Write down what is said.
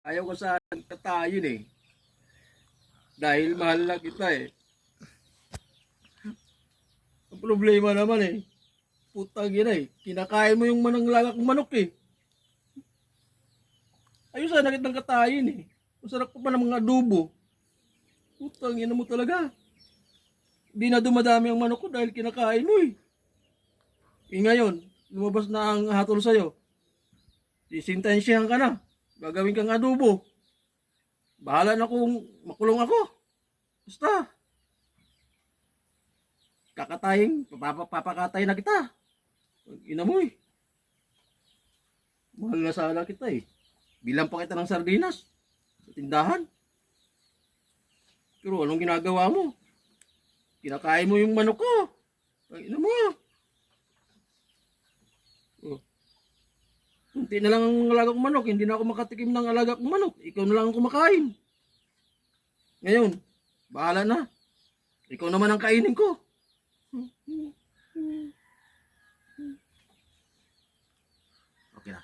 Ayaw ko sa katayin eh. Dahil mahal na kita eh. Ang problema naman eh. Putang ina eh. Kinakain mo yung mananglagak ng manok eh. Ayun sana kitang katayin eh. Masarap pa ng mga adobo. Putang ina mo talaga. Di na dumadami ang manok ko dahil kinakain mo eh. Eh ngayon, lumabas na ang hatol sa'yo. Sisintensyahan ka na. Gagawin kang adobo. Bahala na kung makulong ako. Basta. Kakatayin, papakatayin na kita. Ina mo eh. Mahal na sana kita eh. Bilang pa kita ng sardinas. Sa tindahan. Pero anong ginagawa mo? Kinakain mo yung manok ko. Ina mo. Oh. Kunti na lang ang alaga kong manok. Hindi na ako makatikim ng alaga kong manok. Ikaw na lang ang kumakain. Ngayon, bahala na. Ikaw naman ang kainin ko. Okay na.